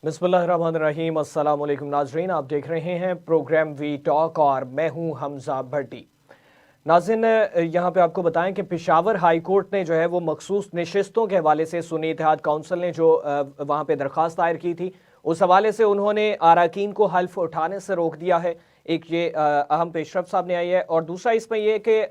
बिस्मिल्लाहिर्रहमानिर्रहीम। अस्सलाम वालेकुम नाजरीन, आप देख रहे हैं प्रोग्राम वी टॉक और मैं हूं हमजा भट्टी। नाज़रीन, यहाँ पे आपको बताएं कि पेशावर हाई कोर्ट ने जो है वो मखसूस नशिस्तों के हवाले से सुन्नी इत्तेहाद काउंसिल ने जो वहाँ पे दरख्वास्त दायर की थी, उस हवाले से उन्होंने अरकान को हल्फ उठाने से रोक दिया है। एक ये अहम पेशरफ सामने आई है, और दूसरा इसमें यह कि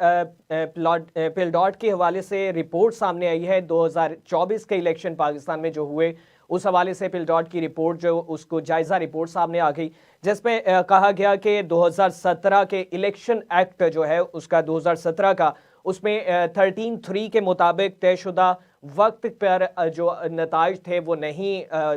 पिलडॉट के हवाले से रिपोर्ट सामने आई है 2024 के इलेक्शन पाकिस्तान में जो हुए, उस हवाले से पिलडॉट की रिपोर्ट जो उसको जायजा रिपोर्ट सामने आ गई, जिसमें कहा गया कि 2017 के इलेक्शन एक्ट जो है उसका 2017 का, उसमें 13(3) के मुताबिक तयशुदा वक्त पर जो नताइज थे वो नहीं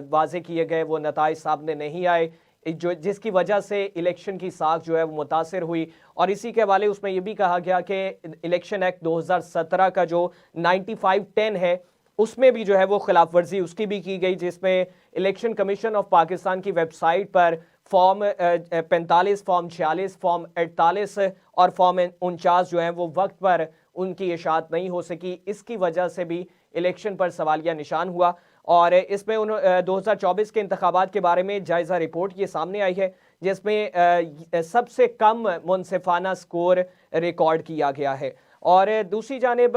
वाजे किए गए, वो नताइज सामने नहीं आए, जो जिसकी वजह से इलेक्शन की साख जो है वो मुतासिर हुई। और इसी के हवाले उसमें यह भी कहा गया कि इलेक्शन एक्ट 2017 का जो 9510 है, उसमें भी जो है वो खिलाफ वर्जी उसकी भी की गई, जिसमें इलेक्शन कमीशन ऑफ पाकिस्तान की वेबसाइट पर फॉर्म 45, फॉर्म 46, फॉर्म 48 और फॉर्म 49 जो है वो वक्त पर उनकी इशाअत नहीं हो सकी। इसकी वजह से भी इलेक्शन पर सवालिया निशान हुआ। और इसमें 2024 के इंतखाबात के बारे में जायजा रिपोर्ट ये सामने आई है, जिसमें सबसे कम मुनसिफाना स्कोर रिकॉर्ड किया गया है। और दूसरी जानिब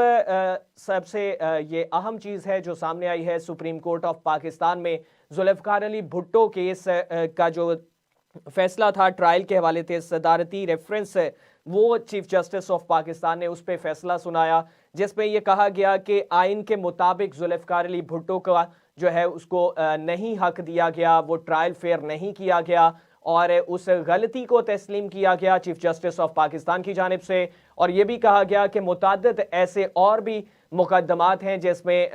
सबसे ये अहम चीज़ है जो सामने आई है, सुप्रीम कोर्ट ऑफ पाकिस्तान में जुल्फ़िकार अली भुट्टो केस का जो फैसला था ट्रायल के हवाले से, सदारती रेफरेंस वो चीफ जस्टिस ऑफ पाकिस्तान ने उस पर फैसला सुनाया, जिसमें यह कहा गया कि आइन के मुताबिक जुल्फ़िकार अली भुट्टो का जो है उसको नहीं हक दिया गया, वो ट्रायल फेयर नहीं किया गया और उस गलती को तस्लीम किया गया चीफ जस्टिस ऑफ पाकिस्तान की जानिब से। और यह भी कहा गया कि मुतअद्दिद ऐसे और भी मुकदमात हैं जिसमें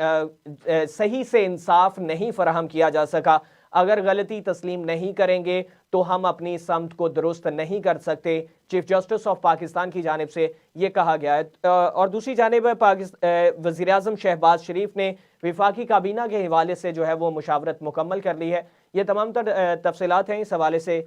सही से इंसाफ नहीं फराहम किया जा सका। अगर गलती तस्लीम नहीं करेंगे तो हम अपनी समत को दुरुस्त नहीं कर सकते, चीफ जस्टिस ऑफ पाकिस्तान की जानिब से ये कहा गया है। और दूसरी जानिब वज़ीर आज़म शहबाज शरीफ ने विफाकी काबीना के हवाले से जो है वो मुशावरत मुकम्मल कर ली है। ये तमाम तफसीलात हैं। इस हवाले से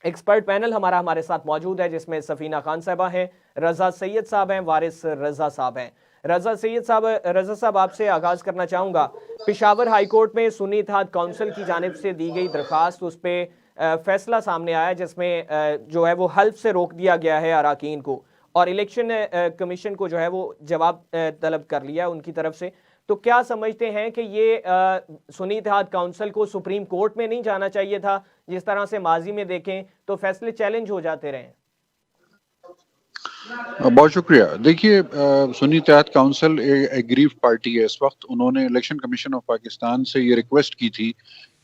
एक्सपर्ट पैनल हमारे साथ मौजूद है, जिसमें सफीना खान साहबा हैं, रजा सैयद साहब हैं, वारिस रजा साहब हैं। रजा साहब, आपसे आगाज करना चाहूँगा। पेशावर हाई कोर्ट में सुन्नी इत्तेहाद काउंसिल की जानिब से दी गई दरख्वास्त, उस पर फैसला सामने आया जिसमें जो है वो हल्फ से रोक दिया गया है अरकान को, और इलेक्शन कमीशन को जो है वो जवाब तलब कर लिया उनकी तरफ से। तो क्या समझते हैं कि ये सुन्नी इत्तेहाद काउंसिल को सुप्रीम कोर्ट में नहीं जाना चाहिए था? जिस तरह से माजी में देखें तो फैसले चैलेंज हो जाते रहे। बहुत शुक्रिया। देखिए, सुन्नी इत्तेहाद काउंसिल एग्रीव पार्टी है इस वक्त। उन्होंने इलेक्शन कमीशन ऑफ पाकिस्तान से ये रिक्वेस्ट की थी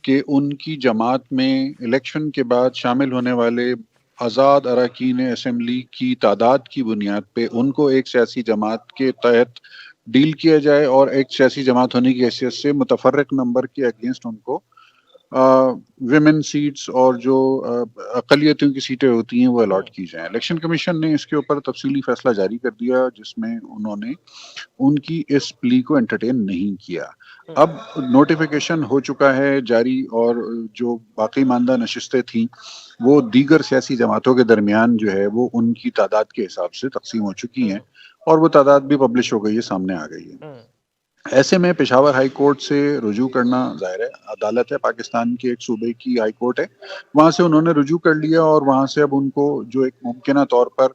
कि उनकी जमात में इलेक्शन के बाद शामिल होने वाले आज़ाद अरकान असम्बली की तादाद की बुनियाद पे उनको एक सियासी जमात के तहत डील किया जाए और एक सियासी जमात होने की हैसियत से मुतफर्रिक नंबर के अगेंस्ट उनको विमेन सीट्स और जो अक़लियतों की सीटें होती हैं वो अलॉट की जाएं। इलेक्शन कमीशन ने इसके ऊपर तफसीली फैसला जारी कर दिया, जिसमें उन्होंने उनकी इस प्ली को एंटरटेन नहीं किया। अब नोटिफिकेशन हो चुका है जारी, और जो बाकी मानदा नशिस्तें थीं वो दीगर सियासी जमातों के दरमियान जो है वो उनकी तादाद के हिसाब से तकसीम हो चुकी हैं, और वो तादाद भी पब्लिश हो गई है, सामने आ गई है। ऐसे में पेशावर हाई कोर्ट से रुजू करना जाहिर है, अदालत है पाकिस्तान के एक सूबे की हाई कोर्ट है, वहां से उन्होंने रुजू कर लिया, और वहां से अब उनको जो एक मुमकिना तौर पर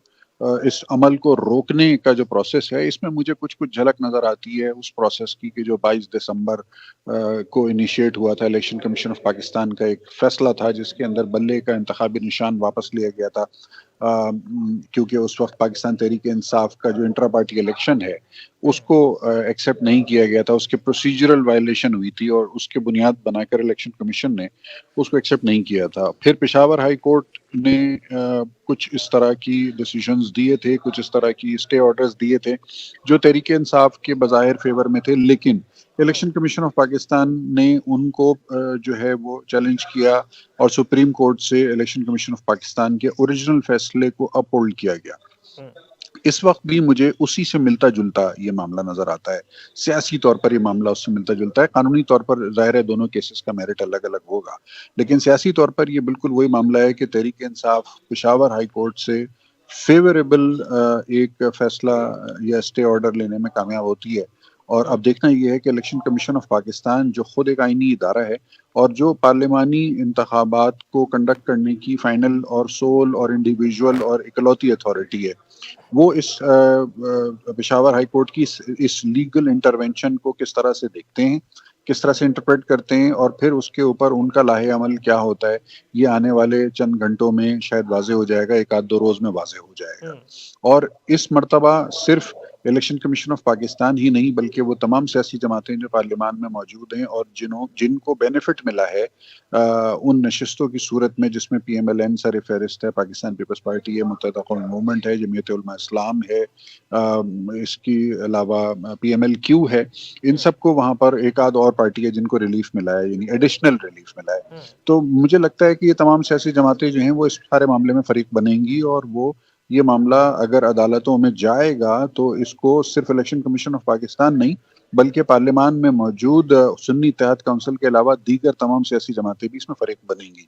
इस अमल को रोकने का जो प्रोसेस है, इसमें मुझे कुछ झलक नजर आती है उस प्रोसेस की कि जो 22 दिसंबर को इनिशिएट हुआ था। इलेक्शन कमीशन ऑफ पाकिस्तान का एक फैसला था जिसके अंदर बल्ले का इंतखाबी निशान वापस लिया गया था, क्योंकि उस वक्त पाकिस्तान तहरीक इंसाफ का जो इंट्रा पार्टी इलेक्शन है उसको एक्सेप्ट नहीं किया गया था, उसके प्रोसीजरल वायलेशन हुई थी और उसके बुनियाद बनाकर इलेक्शन कमीशन ने उसको एक्सेप्ट नहीं किया था। फिर पेशावर हाई कोर्ट ने कुछ इस तरह की डिसीजंस दिए थे, कुछ इस तरह की स्टे ऑर्डर्स दिए थे जो तहरीक इंसाफ के बज़ाहिर फेवर में थे, लेकिन इलेक्शन कमीशन ऑफ पाकिस्तान ने उनको जो है वो चैलेंज किया और सुप्रीम कोर्ट से इलेक्शन कमीशन ऑफ पाकिस्तान के ओरिजिनल फैसले को अपहोल्ड किया गया। इस वक्त भी मुझे उसी से मिलता जुलता ये मामला नजर आता है। सियासी तौर पर ये मामला उससे मिलता जुलता है, कानूनी तौर पर जाहिर है दोनों केसेस का मेरिट अलग अलग होगा, लेकिन सियासी तौर पर ये बिल्कुल वही मामला है कि तहरीक इंसाफ पेशावर हाई कोर्ट से फेवरेबल एक फैसला या स्टे ऑर्डर लेने में कामयाब होती है, और अब देखना ये है कि इलेक्शन कमीशन ऑफ पाकिस्तान जो खुद एक आईनी इदारा है और जो पार्लिमानी इंतखाबात को कंडक्ट करने की फाइनल और सोल और इंडिविजुअल और इकलौती अथॉरिटी है, वो इस पेशावर हाई कोर्ट की इस लीगल इंटरवेंशन को किस तरह से देखते हैं, किस तरह से इंटरप्रेट करते हैं और फिर उसके ऊपर उनका लाहे अमल क्या होता है, ये आने वाले चंद घंटों में शायद वाजे हो जाएगा, एक आध दो रोज में वाजे हो जाएगा। और इस मर्तबा सिर्फ इलेक्शन कमीशन ऑफ पाकिस्तान ही नहीं बल्कि वो तमाम सियासी जमातें जो पार्लियामान में मौजूद हैं और जिनको बेनिफिट मिला है उन नशिस्तों की सूरत में जिसमें PMLN सर फहरिस्त है, पाकिस्तान पीपल्स पार्टी है, मुत्तहिदा कौमी मूवमेंट है, जमीयत उलमा इस्लाम है, इसके अलावा PMLQ है, इन सबको वहां पर एक आध और पार्टी है जिनको रिलीफ मिला है, यानी एडिशनल रिलीफ मिला है। तो मुझे लगता है कि ये तमाम सियासी जमातें जो हैं वो इस सारे मामले में फरीक बनेंगी और वो ये मामला अगर अदालतों में जाएगा तो इसको सिर्फ इलेक्शन कमीशन ऑफ पाकिस्तान नहीं बल्कि पार्लियामान में मौजूद सुन्नी इत्तेहाद काउंसिल के अलावा दीगर तमाम सियासी जमातें भी इसमें फरीक बनेंगी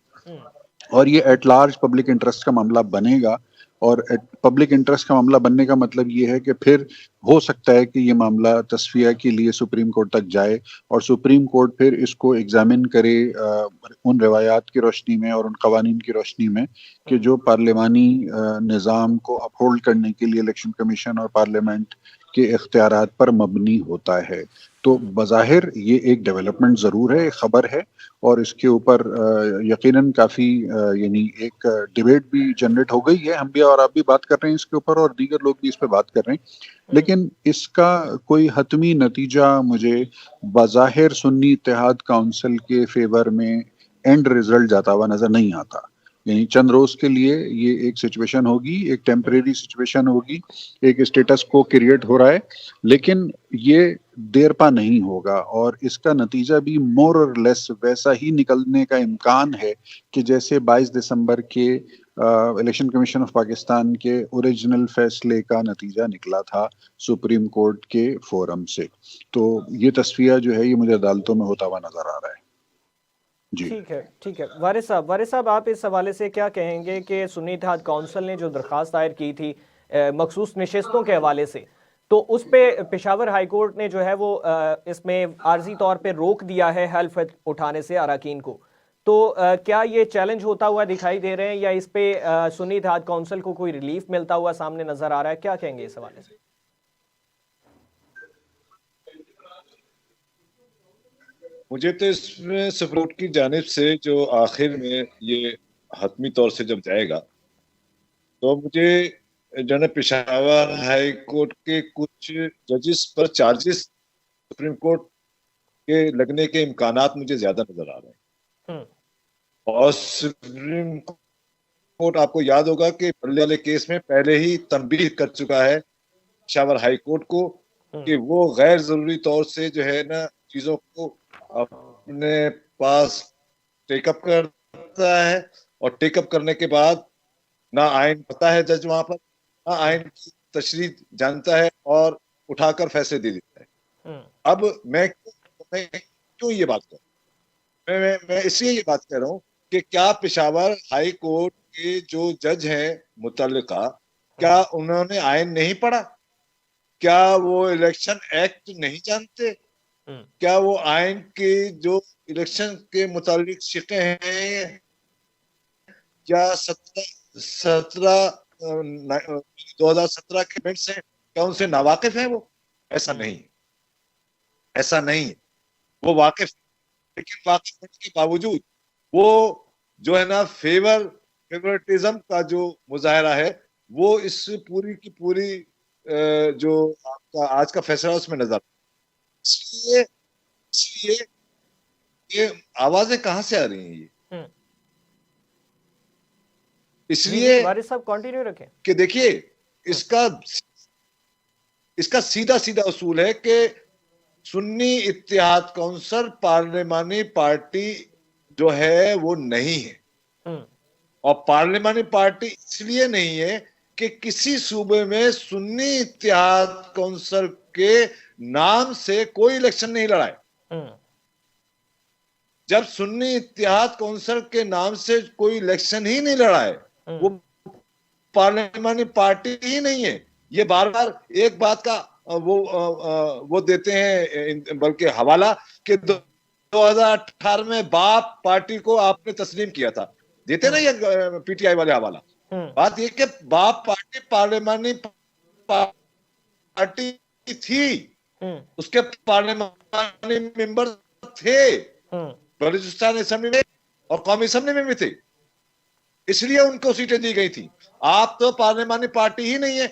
और ये एट लार्ज पब्लिक इंटरेस्ट का मामला बनेगा। और पब्लिक इंटरेस्ट का मामला बनने का मतलब ये है कि फिर हो सकता है कि ये मामला तस्फिया के लिए सुप्रीम कोर्ट तक जाए और सुप्रीम कोर्ट फिर इसको एग्जामिन करे उन रवायात की रोशनी में और उन कवानीन की रोशनी में कि जो पार्लियामानी निज़ाम को अपहोल्ड करने के लिए इलेक्शन कमीशन और पार्लियामेंट के इख्तियारात पर मबनी होता है। तो बज़ाहिर ये एक डेवलपमेंट ज़रूर है, एक ख़बर है और इसके ऊपर यकीनन काफ़ी यानी एक डिबेट भी जनरेट हो गई है। हम भी और आप भी बात कर रहे हैं इसके ऊपर और दीगर लोग भी इस पे बात कर रहे हैं, लेकिन इसका कोई हतमी नतीजा मुझे बज़ाहिर सुन्नी इत्तेहाद काउंसिल के फेवर में एंड रिजल्ट जाता हुआ नज़र नहीं आता। यानी चंद रोज के लिए ये एक सिचुएशन होगी, एक टेम्परेरी सिचुएशन होगी, एक स्टेटस को क्रिएट हो रहा है, लेकिन ये देर पा नहीं होगा और इसका नतीजा भी मोर और लेस वैसा ही निकलने का इम्कान है कि जैसे 22 दिसंबर के इलेक्शन कमीशन ऑफ पाकिस्तान के ओरिजिनल फैसले का नतीजा निकला था सुप्रीम कोर्ट के फोरम से। तो ये तस्वीर जो है ये मुझे अदालतों में होता हुआ नजर आ रहा है। ठीक है, ठीक है। वारिस साहब आप इस हवाले से क्या कहेंगे कि सुन्नी इत्तेहाद काउंसिल ने जो दरख्वास्त दायर की थी मखसूस नशिस्तों के हवाले से, तो उस पे पेशावर हाई कोर्ट ने जो है वो इसमें आर्जी तौर पे रोक दिया है हल्फ उठाने से अराकीन को, तो क्या ये चैलेंज होता हुआ दिखाई दे रहे हैं या इस पे सुन्नी इत्तेहाद काउंसिल को कोई रिलीफ मिलता हुआ सामने नजर आ रहा है? क्या कहेंगे इस हवाले से? मुझे तो इसमें सुप्रीम कोर्ट की जानिब से जो आखिर में ये हतमी तौर से जब जाएगा तो मुझे जो है पेशावर हाई कोर्ट के कुछ जजेस पर चार्जेस सुप्रीम कोर्ट के लगने के इम्कानात मुझे ज्यादा नजर आ रहे हैं। और सुप्रीम कोर्ट आपको याद होगा कि बल्ले वाले केस में पहले ही तंबीह कर चुका है पेशावर हाई कोर्ट को कि वो गैर जरूरी तौर से जो है ना चीजों को अपने पास टेकअप करता है और टेकअप करने के बाद ना आइन पता है जज वहां पर, ना आइन की तशरीह जानता है और उठाकर फैसले दे देता है। अब मैं क्यों ये बात कर रहा हूं, मैं इसलिए ये बात कर रहा हूं कि क्या पेशावर हाई कोर्ट के जो जज हैं मुतल्लिका, क्या उन्होंने आइन नहीं पढ़ा? क्या वो इलेक्शन एक्ट नहीं जानते? क्या वो आइन के जो इलेक्शन के मुतालिक शिक़े हैं क्या 2017 के इवेंट से क्या उनसे नावाकिफ है? वो ऐसा नहीं, ऐसा नहीं, वो वाकिफ, लेकिन वाकिफ होने के बावजूद वो जो है ना फेवरेटिज्म का जो मुजाहरा है वो इस पूरी की पूरी जो आपका आज का फैसला उसमें नजर। इसलिए ये आवाजें कहां से आ रही हैं? ये इसलिए वारिस साहब कंटिन्यू रखें कि देखिए इसका सीधा सीधा उसूल है कि सुन्नी इत्तेहाद काउंसिल पार्लियामानी पार्टी जो है वो नहीं है और पार्लियामानी पार्टी इसलिए नहीं है कि किसी सूबे में सुन्नी इत्तेहाद काउंसिल के नाम से कोई इलेक्शन नहीं लड़ा है। जब सुन्नी इत्तेहाद काउंसिल के नाम से कोई इलेक्शन ही नहीं लड़ा है वो पार्लियामानी पार्टी ही नहीं है। ये बार बार एक बात का वो देते हैं, बल्कि हवाला कि 2018 में बाप पार्टी को आपने तस्लीम किया था, देते ना ये पीटीआई वाले हवाला। बात ये कि बाप पार्टी पार्लियामानी पार्टी थी, उसके पार्लियामानी मेंबर थे बलूचिस्तान असेंबली में और कौमी असेंबली में भी थे, इसलिए उनको सीटें दी गई थी। आप तो पार्लियामानी पार्टी ही नहीं है,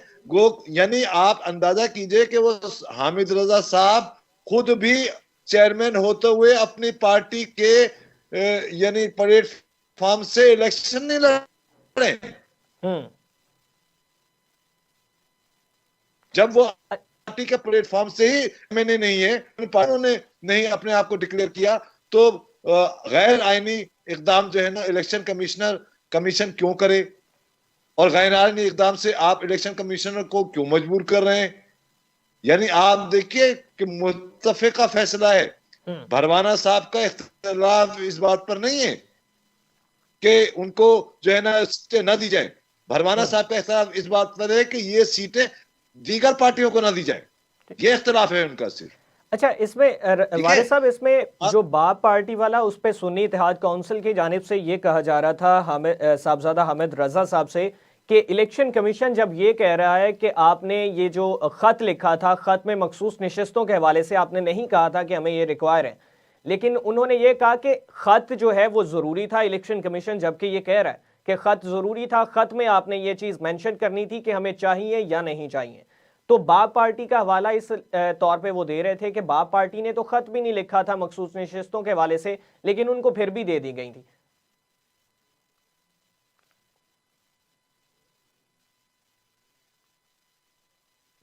यानी आप अंदाजा कीजिए कि वो हामिद रजा साहब खुद भी चेयरमैन होते हुए अपनी पार्टी के यानी प्लेटफॉर्म से इलेक्शन नहीं लड़े। जब वो पार्टी के प्लेटफॉर्म से ही मैंने नहीं है, उन्होंने नहीं अपने आप को डिक्लेयर किया, तो गैर आईनी इकदाम जो है ना इलेक्शन कमीशन क्यों करे, और गैर आईनी इकदाम से आप इलेक्शन कमिश्नर को क्यों मजबूर कर रहे हैं? यानी आप देखिए कि मुत्तफिका फैसला है। भरवाना साहब का इख्तिलाफ इस बात पर नहीं है कि उनको जो है ना सीटें ना दी जाए, भरवाना साहब का इख्तिलाफ इस बात पर है कि ये सीटें दीगर पार्टियों को ना दी जाए, ये इख्तिलाफ है उनका सिर्फ। अच्छा, इसमें वारिस साहब, इसमें जो बाप पार्टी वाला, उस पे सुन्नी इत्तेहाद काउंसिल की जानिब से ये कहा जा रहा था साहबजादा हामिद रजा साहब से कि इलेक्शन कमीशन जब ये कह रहा है कि आपने ये जो खत लिखा था, खत में मखसूस नशिस्तों के हवाले से आपने नहीं कहा था कि हमें ये रिक्वायर है, लेकिन उन्होंने ये कहा कि खत जो है वो जरूरी था। इलेक्शन कमीशन जबकि ये कह रहा है कि खत जरूरी था, खत में आपने ये चीज मेंशन करनी थी कि हमें चाहिए या नहीं चाहिए। तो बाप पार्टी का हवाला इस तौर पे वो दे रहे थे कि बाप पार्टी ने तो खत भी नहीं लिखा था मखसूस नशिस्तों के हवाले से, लेकिन उनको फिर भी दे दी गई थी।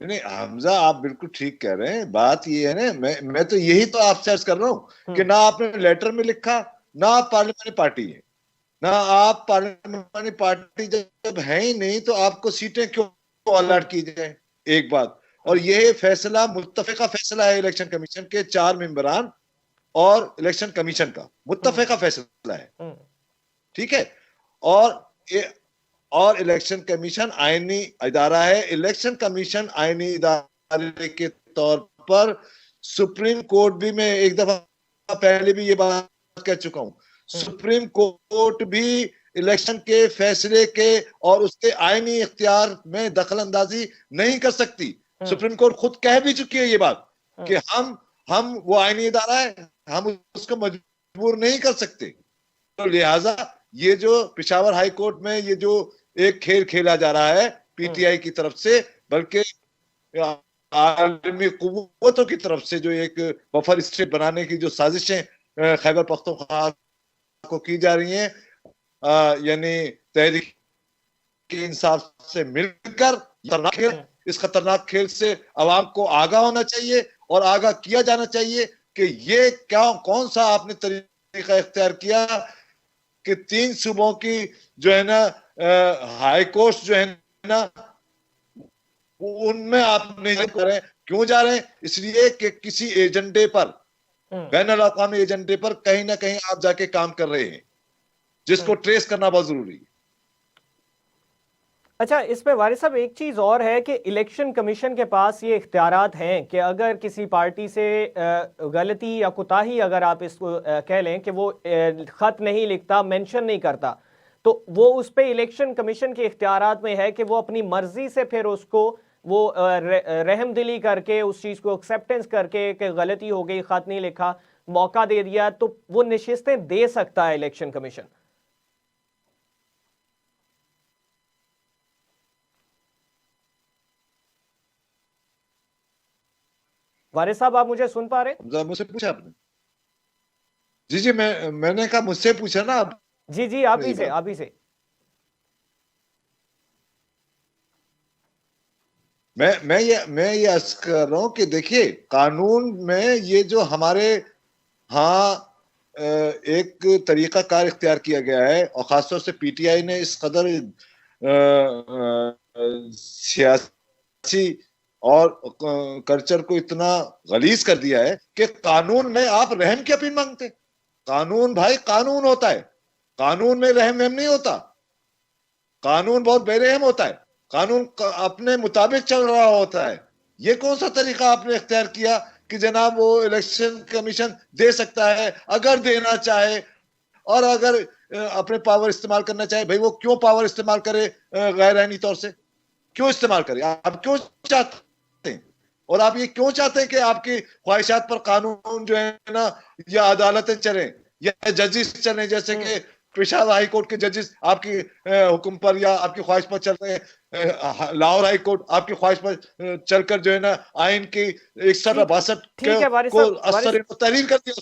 नहीं हमजा, आप बिल्कुल ठीक कह रहे हैं। बात ये है ना, मैं तो यही तो आपसे अर्ज कर रहा हूं कि ना आपने लेटर में लिखा, ना आप पार्लियामानी पार्टी है, ना आप पार्लियामानी पार्टी जब है ही नहीं तो आपको सीटें क्यों अलॉट की जाए, एक बात। और यह फैसला मुत्तफिका फैसला है इलेक्शन कमीशन के 4 मेंबरान और इलेक्शन कमीशन का मुत्तफिका फैसला है, ठीक है। और इलेक्शन कमीशन आईनी इदारा है। इलेक्शन कमीशन आईनी इदारे के तौर पर सुप्रीम कोर्ट भी, मैं एक दफा पहले भी ये बात कह चुका हूं, सुप्रीम कोर्ट भी इलेक्शन के फैसले के और उसके आईनी इख्तियार में दखल अंदाजी नहीं कर सकती। सुप्रीम कोर्ट खुद कह भी चुकी है ये बात कि हम वो आईनी इदारा है, हम उसको मजबूर नहीं कर सकते। तो लिहाजा ये जो पेशावर हाई कोर्ट में ये जो एक खेल खेला जा रहा है पीटीआई की तरफ से, बल्कि आलमी कुव्वतों की तरफ से जो एक बफर स्टेट बनाने की जो साजिशें खैबर पख्तूनख्वा को की जा रही हैं, यानी तहरीक इंसाफ से मिलकर इस खतरनाक खेल से अवाम को आगाह होना चाहिए और आगाह किया जाना चाहिए कि ये कौन सा आपने तरीका इख्तियार किया कि 3 सूबों की जो है ना हाई कोर्ट जो है ना उनमें आप नहीं जा रहे हैं। क्यों जा रहे हैं? इसलिए कि किसी एजेंडे पर, बैनुल अक़वामी एजेंडे पर कहीं ना कहीं आप जाके काम कर रहे हैं, जिसको ट्रेस करना बहुत जरूरी है। अच्छा, इसमें वारिस साहब एक चीज़ और है कि इलेक्शन कमीशन के पास ये इख्तियारात हैं कि अगर किसी पार्टी से गलती या कोताही, अगर आप इसको कह लें कि वो ख़त नहीं लिखता, मेंशन नहीं करता, तो वो उस पे इलेक्शन कमीशन के इख्तियारात में है कि वो अपनी मर्जी से फिर उसको वो रहमदिली करके उस चीज़ को एक्सेप्टेंस करके कि गलती हो गई, ख़त नहीं लिखा, मौका दे दिया, तो वो नशिस्तें दे सकता है इलेक्शन कमीशन। वारिस साहब, आप मुझे सुन पा रहे हैं? मुझसे पूछा आपने? जी मैंने कहा मुझसे पूछा ना आप? जी आप ही से मैं ये अर्ज कर रहा हूं कि देखिए, कानून में ये जो हमारे एक तरीका कार इख्तियार किया गया है, और खासतौर से पीटीआई ने इस कदर सियासी और कल्चर को इतना गलीज कर दिया है कि कानून में आप रहम की अपील मांगते। कानून भाई कानून होता है, कानून में रहम नहीं होता। कानून बहुत बेरहम होता है, कानून अपने मुताबिक चल रहा होता है। ये कौन सा तरीका आपने इख्तियार किया कि जनाब वो इलेक्शन कमीशन दे सकता है अगर देना चाहे, और अगर अपने पावर इस्तेमाल करना चाहे, भाई वो क्यों पावर इस्तेमाल करे गैर आईनी तौर से, क्यों इस्तेमाल करे? आप क्यों चाहते हैं, और आप ये क्यों चाहते हैं कि आपकी ख्वाहिशात पर कानून जो है ना, या अदालतें चले या जजेस चले, जैसे कि पेशावर हाई कोर्ट के जजेस आपकी हुक्म पर या आपकी ख्वाहिश पर चल रहे हैं, लाहौर हाई कोर्ट आपकी ख्वाहिश पर चलकर जो है ना आइन की 61-62 ठीक है वारिस को साहब, तहरीर कर दिया।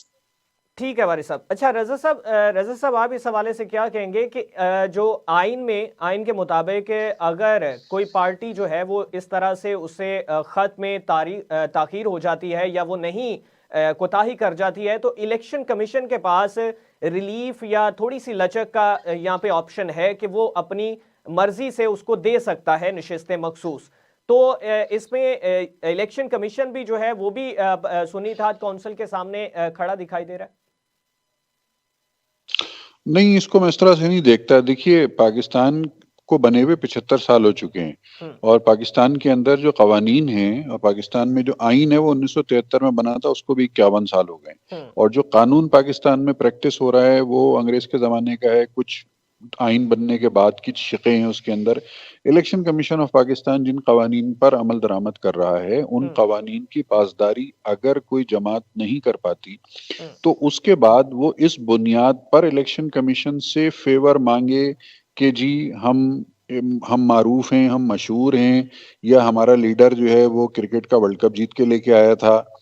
ठीक है वारिस साहब। अच्छा रजा साहब आप इस हवाले से क्या कहेंगे कि जो आइन के मुताबिक अगर कोई पार्टी जो है वो इस तरह से उससे खत में ताखीर हो जाती है या वो नहीं कोताही कर जाती है, तो इलेक्शन कमीशन के पास रिलीफ या थोड़ी सी लचक का यहाँ पे ऑप्शन है कि वो अपनी मर्जी से उसको दे सकता है नशिस्तें मखसूस। तो इसमें इलेक्शन कमीशन भी जो है वो भी सुन्नी इत्तेहाद काउंसिल के सामने खड़ा दिखाई दे रहा है। नहीं, इसको मैं इस तरह से नहीं देखता। देखिए, पाकिस्तान को बने हुए 75 साल हो चुके हैं और पाकिस्तान के अंदर जो कवानीन हैं और पाकिस्तान में जो आइन है वो 1973 में बना था, उसको भी 51 साल हो गए। और जो कानून पाकिस्तान में प्रैक्टिस हो रहा है वो अंग्रेज के जमाने का है, कुछ आइन बनने के बाद की शिकें हैं उसके अंदर। इलेक्शन कमीशन ऑफ पाकिस्तान जिन कवानीन पर अमल दरामद कर रहा है उन कवानीन की पासदारी अगर कोई जमात नहीं कर पाती तो उसके बाद वो इस बुनियाद पर इलेक्शन कमीशन से फेवर मांगे कि जी हम मारूफ हैं, हम मशहूर हैं, या हमारा लीडर जो है वो क्रिकेट का वर्ल्ड कप जीत के लेके आया था,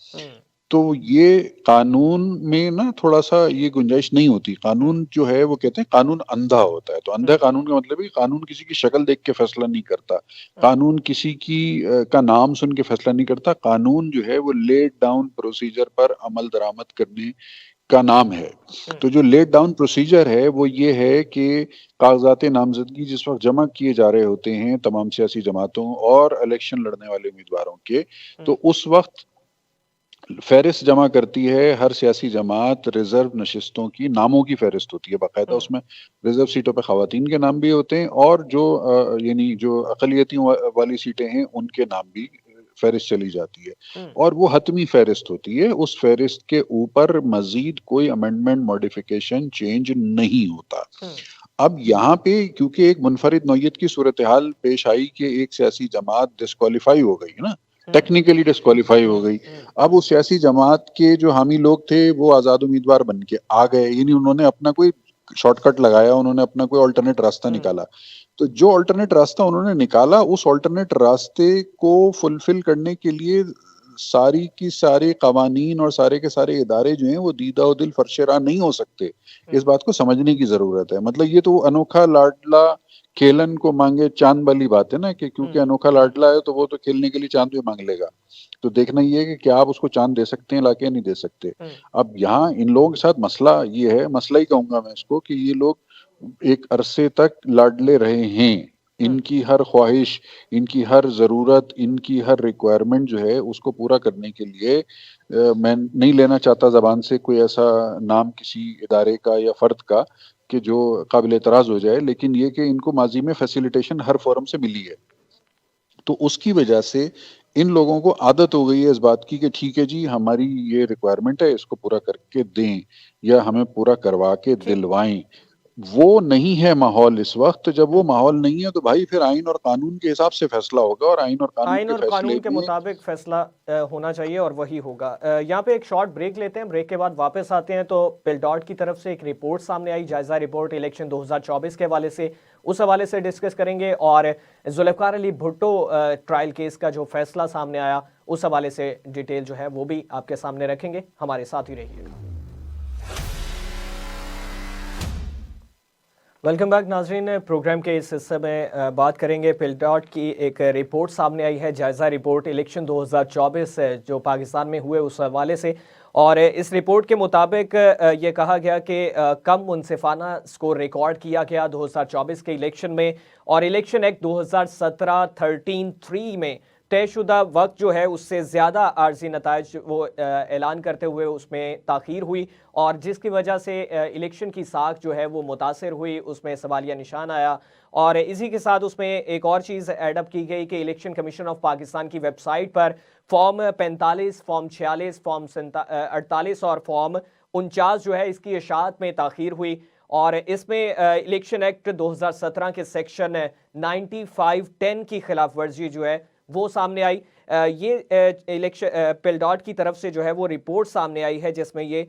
तो ये कानून में ना थोड़ा सा ये गुंजाइश नहीं होती। कानून जो है वो कहते हैं कानून अंधा होता है, तो अंधा कानून का मतलब है कानून किसी की शक्ल देख के फैसला नहीं करता, कानून किसी की का नाम सुन के फैसला नहीं करता। कानून जो है वो लेट डाउन प्रोसीजर पर अमल दरामद करने का नाम है। तो जो लेट डाउन प्रोसीजर है वो ये है कि कागजात नामजदगी जिस वक्त जमा किए जा रहे होते हैं तमाम सियासी जमातों और इलेक्शन लड़ने वाले उम्मीदवारों के, तो उस वक्त फहरिस्त जमा करती है हर सियासी जमात, रिजर्व नशिस्तों की नामों की फहरिस्त होती है बाकायदा, उसमें रिजर्व सीटों पे खवातीन के नाम भी होते हैं और जो यानी जो अकलियतियों वाली सीटें हैं उनके नाम भी फहरिस्त चली जाती है और वो हतमी फहरिस्त होती है। उस फहरिस्त के ऊपर मजीद कोई अमेंडमेंट, मॉडिफिकेशन, चेंज नहीं होता। अब यहाँ पे क्योंकि एक मुनफरिद नौयत की सूरत हाल पेश आई कि एक सियासी जमात डिस्क्वालीफाई हो गई है ना, टेक्निकली डिस्क्वालीफाई हो गई। अब उस सियासी जमात के जो हामी लोग थे वो आजाद उम्मीदवार बन के आ गए, यानी उन्होंने अपना कोई शॉर्टकट लगाया, उन्होंने अपना कोई अल्टरनेट रास्ता निकाला। तो जो अल्टरनेट रास्ता उन्होंने निकाला उस अल्टरनेट रास्ते को फुलफिल करने के लिए सारी की सारे कवानीन और सारे के सारे इदारे जो हैं वो दीदा दिल फर्शेरा नहीं हो सकते। इस बात को समझने की जरूरत है। मतलब ये तो अनोखा लाडला खेलन को मांगे चांद वाली बात है ना, कि क्योंकि अनोखा लाडला है तो वो तो खेलने के लिए चांद भी मांग लेगा। तो देखना ये है कि क्या आप उसको चांद दे सकते हैं लाके, नहीं दे सकते। अब यहाँ इन लोगों के साथ मसला ये है, मसला ही कहूंगा मैं इसको, कि ये लोग एक अरसे तक लाडले रहे हैं। इनकी हर ख्वाहिश, इनकी हर जरूरत, इनकी हर रिक्वायरमेंट जो है उसको पूरा करने के लिए मैं नहीं लेना चाहता जबान से कोई ऐसा नाम किसी इदारे का या फर्द का कि जो काबिल एतराज हो जाए, लेकिन ये कि इनको माजी में फैसिलिटेशन हर फोरम से मिली है। तो उसकी वजह से इन लोगों को आदत हो गई है इस बात की कि ठीक है जी हमारी ये रिक्वायरमेंट है, इसको पूरा करके दें या हमें पूरा करवा के दिलवाएं। वो नहीं है माहौल इस वक्त। जब वो माहौल नहीं है तो भाई फिर आइन और कानून के हिसाब से फैसला होगा और आइन और कानून के मुताबिक फैसला होना चाहिए और वही होगा। यहाँ पे एक शॉर्ट ब्रेक लेते हैं, ब्रेक के बाद वापस आते हैं। तो पिलडॉट की तरफ से एक रिपोर्ट सामने आई, जायजा रिपोर्ट इलेक्शन 2024 के हवाले से, उस हवाले से डिस्कस करेंगे और जुल्फ़िकार अली भुट्टो ट्रायल केस का जो फैसला सामने आया उस हवाले से डिटेल जो है वो भी आपके सामने रखेंगे। हमारे साथ ही रहिएगा। वेलकम बैक नाजरीन। प्रोग्राम के इस हिस्से में बात करेंगे पिलडॉट की एक रिपोर्ट सामने आई है, जायजा रिपोर्ट इलेक्शन 2024 जो पाकिस्तान में हुए उस हवाले से। और इस रिपोर्ट के मुताबिक ये कहा गया कि कम मुनसिफाना स्कोर रिकॉर्ड किया गया 2024 के इलेक्शन में और इलेक्शन एक्ट 2017-13 में तयशुदा वक्त जो है उससे ज़्यादा आर्जी नताइज वो ऐलान करते हुए उसमें ताख़ीर हुई, और जिसकी वजह से इलेक्शन की साख जो है वो मुतासर हुई, उसमें सवालिया निशान आया। और इसी के साथ उसमें एक और चीज़ एडअप की गई कि इलेक्शन कमीशन ऑफ पाकिस्तान की वेबसाइट पर फॉर्म 45, फॉर्म 46, फॉर्म 48 और फॉर्म 49 जो है इसकी इशाअत में ताख़ीर हुई, और इसमें इलेक्शन एक्ट 2017 के सेक्शन 95(10) की खिलाफ वर्जी जो है वो सामने आई। ये इलेक्शन पिलडॉट की तरफ से जो है वो रिपोर्ट सामने आई है जिसमें ये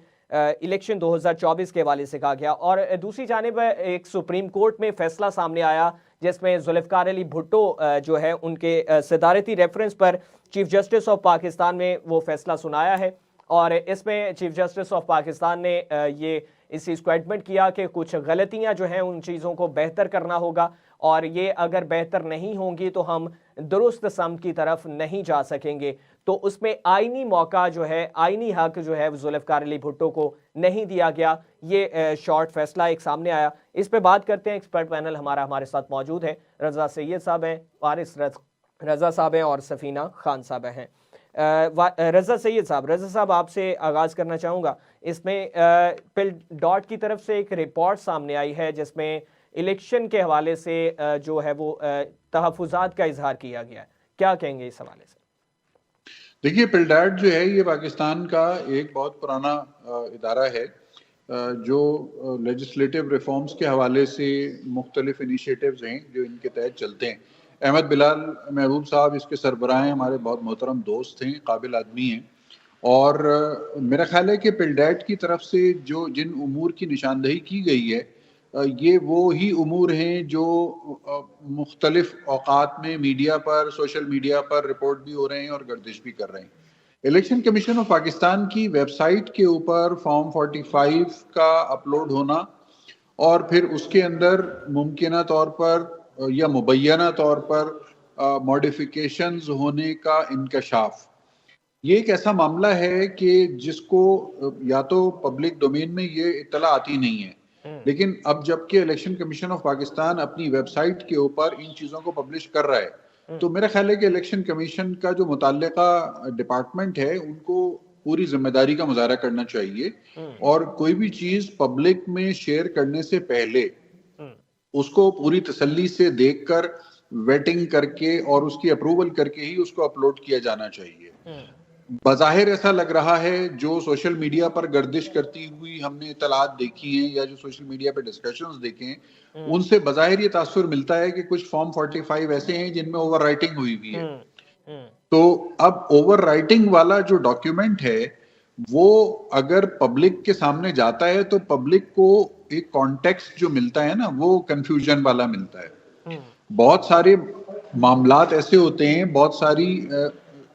इलेक्शन 2024 के हवाले से कहा गया। और दूसरी जानिब एक सुप्रीम कोर्ट में फैसला सामने आया जिसमें जुल्फ़िकार अली भुट्टो जो है उनके सदारती रेफरेंस पर चीफ जस्टिस ऑफ पाकिस्तान में वो फैसला सुनाया है, और इसमें चीफ जस्टिस ऑफ पाकिस्तान ने ये इस चीज़ को एडमिट किया कि कुछ गलतियां जो हैं उन चीज़ों को बेहतर करना होगा, और ये अगर बेहतर नहीं होंगी तो हम दुरुस्त समत की तरफ नहीं जा सकेंगे। तो उसमें आईनी मौका जो है, आईनी हक जो है जुल्फ़िकार अली भुट्टो को नहीं दिया गया। ये शॉर्ट फैसला एक सामने आया। इस पे बात करते हैं, एक्सपर्ट पैनल हमारे साथ मौजूद है। रज़ा सैयद साहब हैं, वारिस रज़ा साहब हैं और सफ़ीना खान साहब हैं। रज़ा साहब आपसे आगाज़ करना चाहूँगा। इसमें पिल डॉट की तरफ से एक रिपोर्ट सामने आई है जिसमें इलेक्शन के हवाले से जो है वो तहफ़्फ़ुज़ात का इजहार किया गया है, क्या कहेंगे इस हवाले से? देखिए, पिलडॉट जो है ये पाकिस्तान का एक बहुत पुराना इदारा है जो लेजिस्लेटिव रिफॉर्म्स के हवाले से मुख्तलिफ इनिशिएटिव्स हैं जो इनके तहत चलते हैं। अहमद बिलाल महबूब साहब इसके सरबराह हैं, हमारे बहुत मोहतरम दोस्त हैं, काबिल आदमी हैं, और मेरा ख्याल है कि पिलडॉट की तरफ से जो जिन उमूर की निशानदही की गई है ये वो ही उमूर हैं जो मुख्तलिफ औकात में मीडिया पर, सोशल मीडिया पर रिपोर्ट भी हो रहे हैं और गर्दिश भी कर रहे हैं। इलेक्शन कमीशन ऑफ पाकिस्तान की वेबसाइट के ऊपर फॉर्म 45 का अपलोड होना और फिर उसके अंदर मुमकिना तौर पर या मुबैना तौर पर मॉडिफिकेशंस होने का इंकशाफ, ये एक ऐसा मामला है कि जिसको या तो पब्लिक डोमेन में ये इत्तला आती नहीं है, लेकिन अब जबकि इलेक्शन कमीशन ऑफ पाकिस्तान अपनी वेबसाइट के ऊपर इन चीज़ों को पब्लिश कर रहा है, तो मेरा ख्याल है कि इलेक्शन कमीशन का जो मुताल्लिका डिपार्टमेंट है उनको पूरी जिम्मेदारी का मुजाहरा करना चाहिए, और कोई भी चीज़ पब्लिक में शेयर करने से पहले उसको पूरी तसल्ली से देखकर, वेटिंग करके और उसकी अप्रूवल करके ही उसको अपलोड किया जाना चाहिए। बज़ाहिर ऐसा लग रहा है जो सोशल मीडिया पर गर्दिश करती हुई हमने इतलात देखी हैं या जो सोशल मीडिया पे डिस्कशंस देखे हैं, उनसे बज़ाहिर ये तासुर मिलता है कि कुछ फॉर्म 45 ऐसे हैं जिनमें ओवर राइटिंग हुई हुई है। तो अब ओवर राइटिंग वाला जो डॉक्यूमेंट है वो अगर पब्लिक के सामने जाता है तो पब्लिक को एक कॉन्टेक्स्ट जो मिलता है ना, वो कंफ्यूजन वाला मिलता है। बहुत सारे मामलात ऐसे होते हैं, बहुत सारी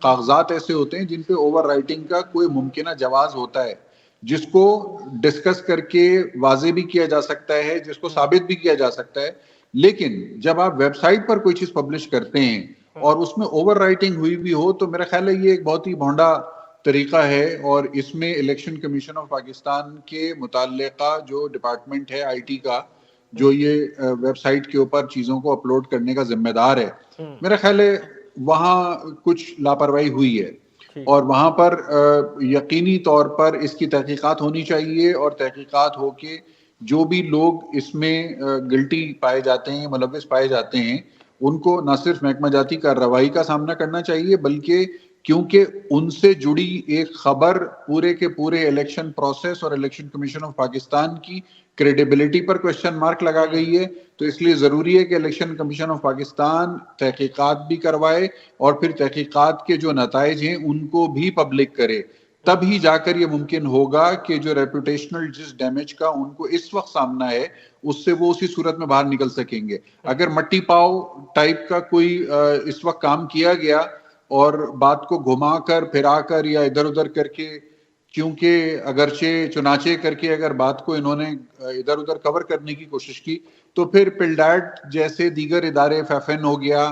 कागजात ऐसे होते हैं जिन पे ओवर राइटिंग का कोई मुमकिना जवाज होता है, जिसको डिस्कस करके वाजे भी किया जा सकता है, जिसको साबित भी किया जा सकता है। लेकिन जब आप वेबसाइट पर कोई चीज पब्लिश करते हैं और उसमें ओवर राइटिंग हुई भी हो, तो मेरा ख्याल है ये एक बहुत ही भोंडा तरीका है, और इसमें इलेक्शन कमीशन ऑफ पाकिस्तान के मुताल्लिका जो डिपार्टमेंट है आईटी का, जो ये वेबसाइट के ऊपर चीजों को अपलोड करने का जिम्मेदार है, मेरा ख्याल है वहाँ कुछ लापरवाही हुई है, और वहाँ पर यकीनी तौर पर इसकी तहकीकात होनी चाहिए, और तहकीकात होके जो भी लोग इसमें गिल्टी पाए जाते हैं, मुलव्विस पाए जाते हैं, उनको न सिर्फ महकमा जाती कार्रवाई का सामना करना चाहिए, बल्कि क्योंकि उनसे जुड़ी एक खबर पूरे के पूरे इलेक्शन प्रोसेस और इलेक्शन कमीशन ऑफ पाकिस्तान की क्रेडिबिलिटी पर क्वेश्चन मार्क लगा गई है, तो इसलिए जरूरी है कि इलेक्शन कमीशन ऑफ पाकिस्तान तहकीकात भी करवाए और फिर तहकीकात के जो नताइज हैं उनको भी पब्लिक करे। तब ही जाकर ये मुमकिन होगा कि जो रेपुटेशनल जिस डैमेज का उनको इस वक्त सामना है उससे वो उसी सूरत में बाहर निकल सकेंगे। अगर मट्टी पाव टाइप का कोई इस वक्त काम किया गया और बात को घुमाकर फिराकर या इधर उधर करके, क्योंकि अगरचे चुनाचे करके अगर बात को इन्होंने इधर उधर कवर करने की कोशिश की, तो फिर पिलडॉट जैसे दीगर इदारे, फैफन हो गया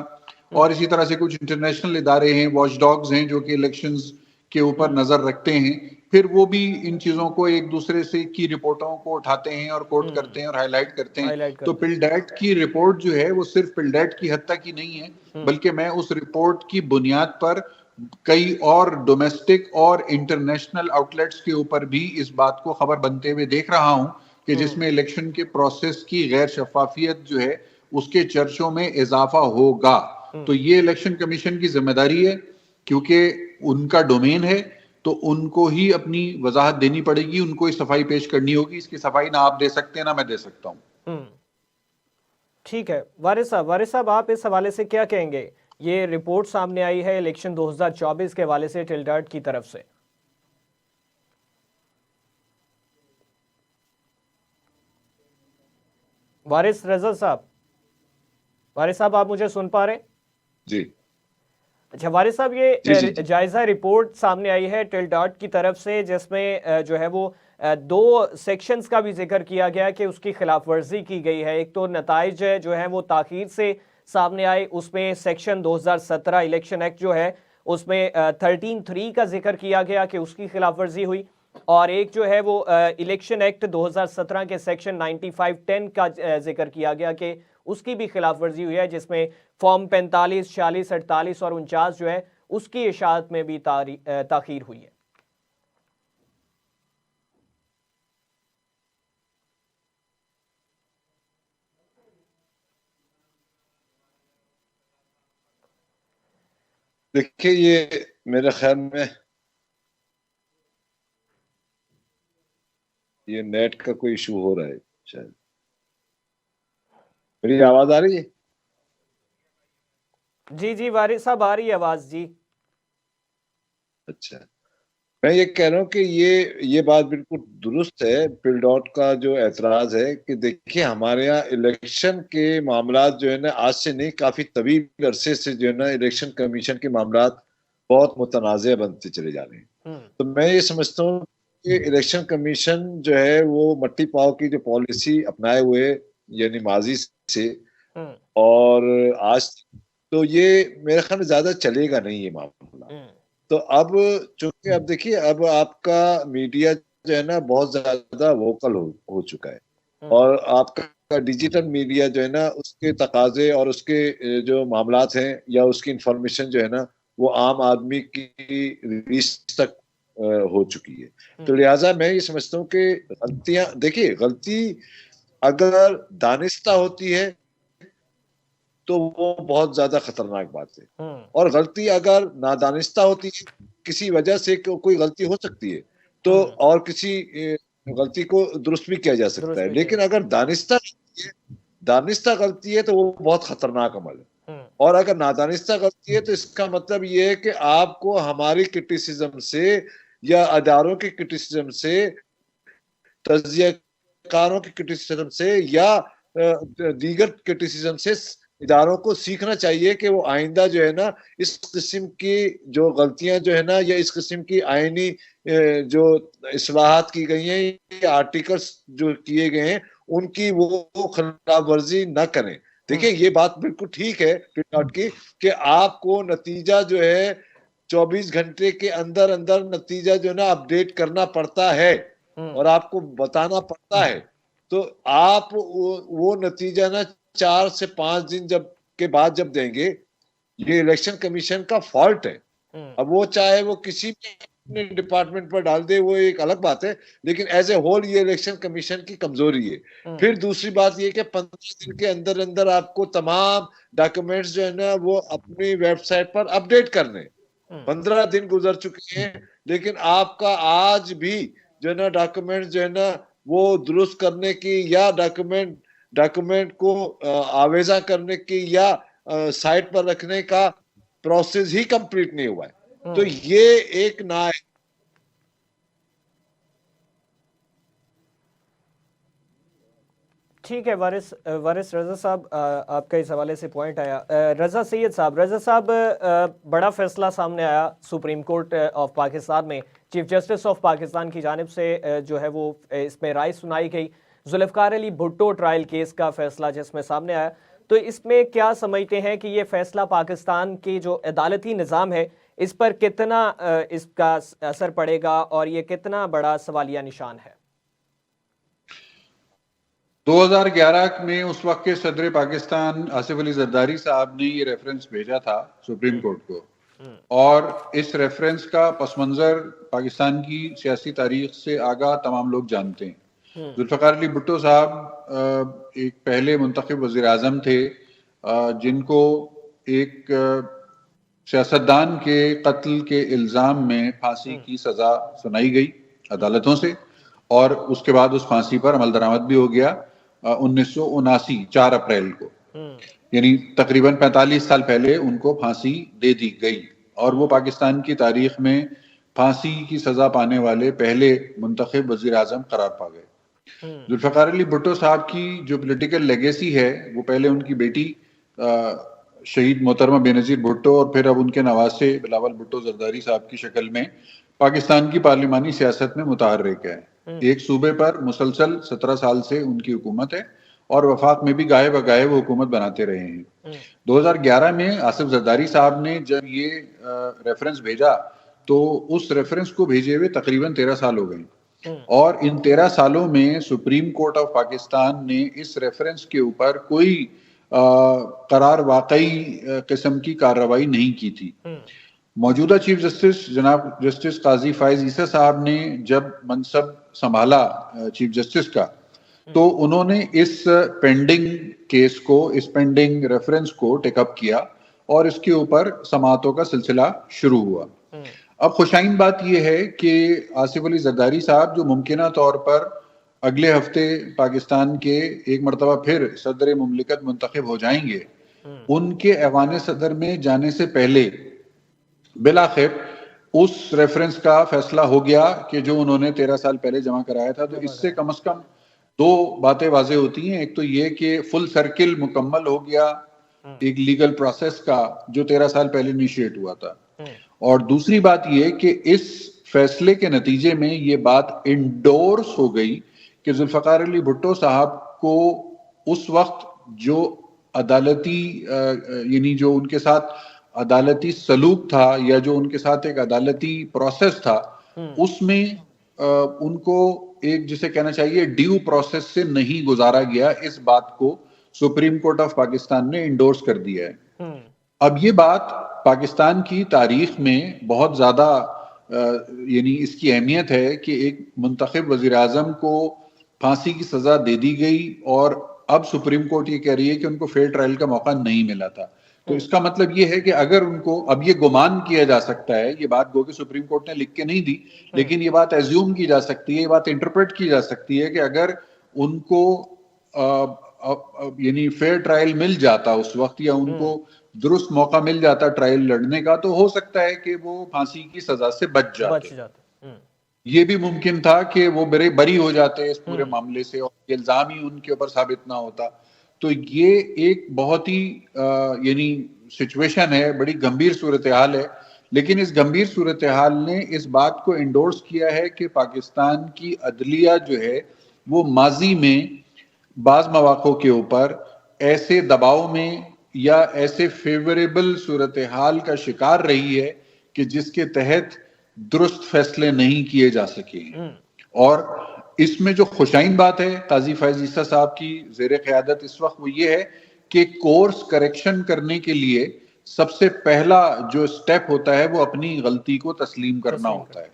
और इसी तरह से कुछ इंटरनेशनल इदारे हैं, वॉच डॉग्स हैं जो कि इलेक्शंस के ऊपर नजर रखते हैं, फिर वो भी इन चीजों को एक दूसरे से की रिपोर्टों को उठाते हैं और कोट करते हैं और हाईलाइट करते हैं। तो पिल्डैट की रिपोर्ट जो है वो सिर्फ पिल्डैट की हद तक ही नहीं है, बल्कि मैं उस रिपोर्ट की बुनियाद पर कई और डोमेस्टिक और इंटरनेशनल आउटलेट्स के ऊपर भी इस बात को खबर बनते हुए देख रहा हूं कि जिसमें इलेक्शन के प्रोसेस की गैर शफाफियत जो है उसके चर्चों में इजाफा होगा। तो ये इलेक्शन कमीशन की जिम्मेदारी है, क्योंकि उनका डोमेन है, तो उनको ही अपनी वजाहत देनी पड़ेगी, उनको ही सफाई पेश करनी होगी। इसकी सफाई ना आप दे सकते हैं ना मैं दे सकता हूं। ठीक है वारिस साहब आप इस हवाले से क्या कहेंगे? ये रिपोर्ट सामने आई है इलेक्शन 2024 के हवाले से टिल्डर्ट की तरफ से। वारिस साहब आप मुझे सुन पा रहे हैं? जी अच्छा वारिस साहब, ये जी। जायजा रिपोर्ट सामने आई है टिल्डर्ट की तरफ से, जिसमें जो है वो 2 सेक्शंस का भी जिक्र किया गया कि उसकी खिलाफ वर्जी की गई है। एक तो नताइज जो है वो ताखीर से सामने आए, उसमें सेक्शन 2017 इलेक्शन एक्ट जो है उसमें 13(3) का जिक्र किया गया कि उसकी खिलाफ वर्जी हुई, और एक जो है वो इलेक्शन एक्ट 2017 के सेक्शन 95(10) का जिक्र किया गया कि उसकी भी खिलाफ वर्जी हुई है, जिसमें फॉर्म 45, 46, 48 और 49 जो है उसकी इशाअत में भी ताखीर हुई है। देखिए, ये मेरे ख्याल में ये नेट का कोई इशू हो रहा है शायद। मेरी आवाज आ रही है? जी वारिस साहब आ रही है आवाज जी। अच्छा, मैं ये कह रहा हूँ कि ये बात बिल्कुल दुरुस्त है पिल्डॉट का जो एतराज है कि देखिए हमारे यहाँ इलेक्शन के मामलात जो है ना आज से नहीं काफी तवील अरसे से जो है ना इलेक्शन कमीशन के मामलात बहुत मुतनाज़ बनते चले जा रहे हैं। तो मैं ये समझता हूँ कि इलेक्शन कमीशन जो है वो मट्टी पाव की जो पॉलिसी अपनाए हुए यानी माजी से और आज, तो ये मेरे ख्याल में ज्यादा चलेगा नहीं ये मामला। तो अब चूंकि अब देखिए अब आपका मीडिया जो है ना बहुत ज्यादा वोकल हो चुका है, और आपका डिजिटल मीडिया जो है ना उसके तकाजे और उसके जो मामलात हैं या उसकी इंफॉर्मेशन जो है ना वो आम आदमी की रीच तक हो चुकी है। तो लिहाजा मैं ये समझता हूँ कि गलतियां, देखिए गलती अगर दानिस्ता होती है तो वो बहुत ज्यादा खतरनाक बात है, और गलती अगर नादानिस्ता होती है, किसी वजह से कोई गलती हो सकती है तो और किसी गलती को दुरुस्त भी किया जा सकता है, लेकिन अगर दानिस्ता गलती है तो वो बहुत खतरनाक अमल है। और अगर नादानिस्ता गलती है तो इसका मतलब ये है कि आपको हमारी क्रिटिसिज्म से या अदारों की क्रिटिसिज्म से, तज्जियाकारों की क्रिटिसिज्म से या दीगर क्रिटिसिज्म से इदारों को सीखना चाहिए कि वो आइंदा जो है ना इस किस्म की जो गलतियां जो है ना या इस किस्म की आईनी जो इस्लाहात की गई हैं या आर्टिकल्स जो किए गए हैं उनकी वो खिलाफ वर्जी न करें। देखिए ये बात बिल्कुल ठीक है पिल्डॉट की कि आपको नतीजा जो है 24 घंटे के अंदर अंदर नतीजा जो है ना अपडेट करना पड़ता है और आपको बताना पड़ता है। तो आप वो नतीजा ना 4 से 5 दिन के बाद जब देंगे, ये इलेक्शन कमीशन का फॉल्ट है। अब वो चाहे वो किसी भी डिपार्टमेंट पर डाल दे वो एक अलग बात है, लेकिन एज ए होल ये इलेक्शन कमीशन की कमजोरी है। फिर दूसरी बात ये कि 15 दिन के अंदर अंदर आपको तमाम डॉक्यूमेंट्स जो है ना वो अपनी वेबसाइट पर अपडेट करने। 15 दिन गुजर चुके हैं लेकिन आपका आज भी जो है ना डॉक्यूमेंट जो है ना वो दुरुस्त करने की या डॉक्यूमेंट को आवेजा करने की या साइट पर रखने का प्रोसेस ही कंप्लीट नहीं हुआ है। तो ये एक ना ठीक है वारिस रजा साहब, आपका इस हवाले से पॉइंट आया। रजा साहब, बड़ा फैसला सामने आया सुप्रीम कोर्ट ऑफ पाकिस्तान में, चीफ जस्टिस ऑफ पाकिस्तान की जानिब से जो है वो इसमें राय सुनाई गई जुल्फ़िकार अली भुट्टो ट्रायल केस का फैसला जिसमें सामने आया। तो इसमें क्या समझते हैं कि ये फैसला पाकिस्तान की जो अदालती निज़ाम है इस पर कितना इसका असर पड़ेगा और ये कितना बड़ा सवालिया निशान है? 2011 में उस वक्त के सदर पाकिस्तान आसिफ अली जरदारी साहब ने ये रेफरेंस भेजा था सुप्रीम कोर्ट को, और इस रेफरेंस का पस मंजर पाकिस्तान की सियासी तारीख से आगाह तमाम लोग जानते हैं। जुल्फ़िकार अली भुट्टो साहब एक पहले मुंतखब वज़ीर आज़म थे, जिनको एक सियासतदान के कत्ल के इल्ज़ाम में फांसी की सज़ा सुनाई गई अदालतों से, और उसके बाद उस फांसी पर अमल दरामद भी हो गया 1979 4 अप्रैल को, यानी तकरीबन 45 साल पहले उनको फांसी दे दी गई, और वो पाकिस्तान की तारीख में फांसी की सजा पाने वाले पहले मुंतखब वज़ीर आज़म करार पा गए। जुल्फ़िकार अली भुट्टो साहब की जो पॉलिटिकल लेगेसी है, वो पहले उनकी बेटी शहीद मोहतरमा बेनज़ीर भुट्टो और फिर अब उनके नवासे बिलावल भुट्टो जरदारी साहब की शक्ल में पाकिस्तान की पार्लिमानी सियासत में मुतहर्रिक है। एक सूबे पर मुसलसल 17 साल से उनकी हुकूमत है, और वफाक में भी गाये बगाये वो हुकूमत बनाते रहे हैं। 2011 में आसिफ जरदारी साहब ने जब ये रेफरेंस भेजा, तो उस रेफरेंस को भेजे हुए तकरीबन 13 साल हो गए, और इन 13 सालों में सुप्रीम कोर्ट ऑफ पाकिस्तान ने इस रेफरेंस के ऊपर कोई करार वाकई किस्म की कार्रवाई नहीं की थी। मौजूदा चीफ जस्टिस जनाब जस्टिस काजी फायज ईसा साहब ने जब मनसब संभाला चीफ जस्टिस का, तो उन्होंने इस पेंडिंग केस को, इस पेंडिंग रेफरेंस को टेकअप किया, और इसके ऊपर समाअतों का सिलसिला शुरू हुआ। अब खुशाइन बात यह है कि आसिफ अली जरदारी साहब, जो मुमकिना तौर पर अगले हफ्ते पाकिस्तान के एक मरतबा फिर सदर मुमलिकत मुंतखब हो जाएंगे, उनके ऐवान सदर में जाने से पहले बिलाखिर उस रेफरेंस का फैसला हो गया कि जो उन्होंने 13 साल पहले जमा कराया था। तो इससे कम से कम 2 बातें वाज़ेह होती हैं। एक तो ये कि फुल सर्किल मुकम्मल हो गया एक लीगल प्रोसेस का जो 13 साल पहले इनिशिएट हुआ था, और दूसरी बात ये कि इस फैसले के नतीजे में ये बात इंडोर्स हो गई कि जुल्फ़िकार अली भुट्टो साहब को उस वक्त जो अदालती यानी जो उनके साथ अदालती सलूक था, या जो उनके साथ एक अदालती प्रोसेस था, उसमें उनको एक जिसे कहना चाहिए ड्यू प्रोसेस से नहीं गुजारा गया। इस बात को सुप्रीम कोर्ट ऑफ पाकिस्तान ने इंडोर्स कर दिया है। अब ये बात पाकिस्तान की तारीख में बहुत ज्यादा यानी इसकी अहमियत है कि एक मुंतखब वजीर आजम को फांसी की सजा दे दी गई, और अब सुप्रीम कोर्ट ये कह रही है कि उनको फेयर ट्रायल का मौका नहीं मिला था। तो इसका मतलब ये है कि अगर उनको, अब ये गुमान किया जा सकता है, ये बात गो कि सुप्रीम कोर्ट ने लिख के नहीं दी, लेकिन ये बात एज्यूम की जा सकती है, ये बात इंटरप्रेट की जा सकती है कि अगर उनको यानी फेयर ट्रायल मिल जाता उस वक्त, या उनको दुरुस्त मौका मिल जाता ट्रायल लड़ने का, तो हो सकता है कि वो फांसी की सजा से बच जाते। ये भी मुमकिन था कि वो बरी हो जाते इस पूरे मामले से, और इल्जाम ही उनके ऊपर साबित ना होता। तो ये एक बहुत ही यानी सिचुएशन है, बड़ी गंभीर सूरत हाल है। लेकिन इस गंभीर सूरत हाल ने इस बात को इंडोर्स किया है कि पाकिस्तान की अदलिया जो है वो माजी में बाज मौक़ों के ऊपर ऐसे दबाव में या ऐसे फेवरेबल सूरत हाल का शिकार रही है कि जिसके तहत दुरुस्त फैसले नहीं किए जा सके। और इसमें जो खुशाइन बात है काजी फायज ईसा साहब की ज़ेरे क़यादत इस वक्त वो ये है कि कोर्स करेक्शन करने के लिए सबसे पहला जो स्टेप होता है वो अपनी गलती को तस्लीम करना होता है।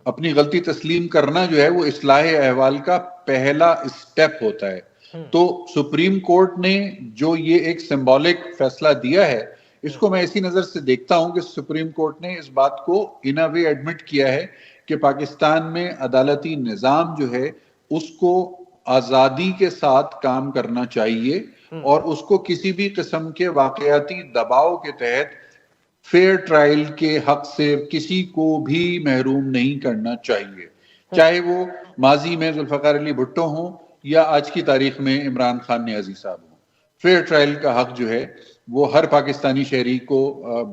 अपनी गलती तस्लीम करना जो है वो इस्लाह अहवाल का पहला स्टेप होता है। तो सुप्रीम कोर्ट ने जो ये एक सिंबॉलिक फैसला दिया है, इसको मैं इसी नजर से देखता हूं कि सुप्रीम कोर्ट ने इस बात को इन अ वे एडमिट किया है कि पाकिस्तान में अदालती निजाम जो है उसको आजादी के साथ काम करना चाहिए, और उसको किसी भी किस्म के वाकयाती दबाव के तहत फेयर ट्रायल के हक से किसी को भी महरूम नहीं करना चाहिए, चाहे वो माजी में जुल्फ़िकार अली भुट्टो हों या आज की तारीख में इमरान खान नियाजी साहब हों। फेयर ट्रायल का हक जो है वो हर पाकिस्तानी शहरी को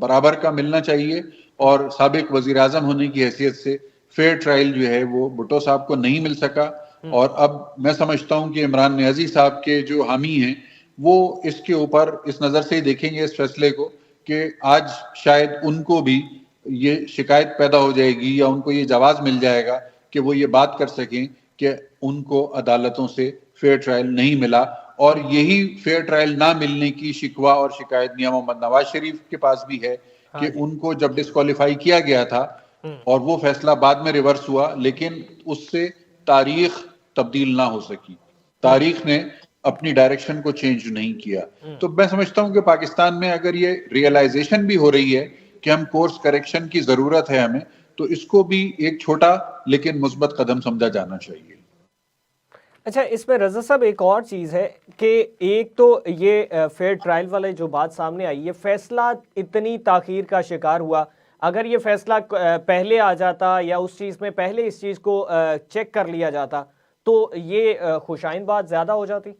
बराबर का मिलना चाहिए, और साबिक वजीर आजम होने की हैसियत से फेयर ट्रायल जो है वो भुट्टो साहब को नहीं मिल सका। और अब मैं समझता हूं कि इमरान नियाजी साहब के जो हामी हैं वो इसके ऊपर इस नजर से ही देखेंगे इस फैसले को कि आज शायद उनको भी ये शिकायत पैदा हो जाएगी या उनको ये जवाब मिल जाएगा कि वो ये बात कर सकें कि उनको अदालतों से फेयर ट्रायल नहीं मिला, और यही फेयर ट्रायल ना मिलने की शिकवा और शिकायत मियां मोहम्मद नवाज शरीफ के पास भी है कि उनको जब डिस्क्वालीफाई किया गया था और वो फैसला बाद में रिवर्स हुआ, लेकिन उससे तारीख तब्दील ना हो सकी, तारीख ने अपनी डायरेक्शन को चेंज नहीं किया। तो मैं समझता हूं कि पाकिस्तान में अगर ये रियलाइजेशन भी हो रही है कि हम कोर्स करेक्शन की जरूरत है हमें, तो इसको भी एक छोटा लेकिन मुस्बत कदम समझा जाना चाहिए। अच्छा, इसमें रजा साहब एक और चीज़ है कि एक तो ये फेयर ट्रायल वाले जो बात सामने आई, ये फैसला इतनी ताखीर का शिकार हुआ। अगर ये फैसला पहले आ जाता या उस चीज़ में पहले इस चीज़ को चेक कर लिया जाता तो ये खुशाइन बात ज़्यादा हो जाती।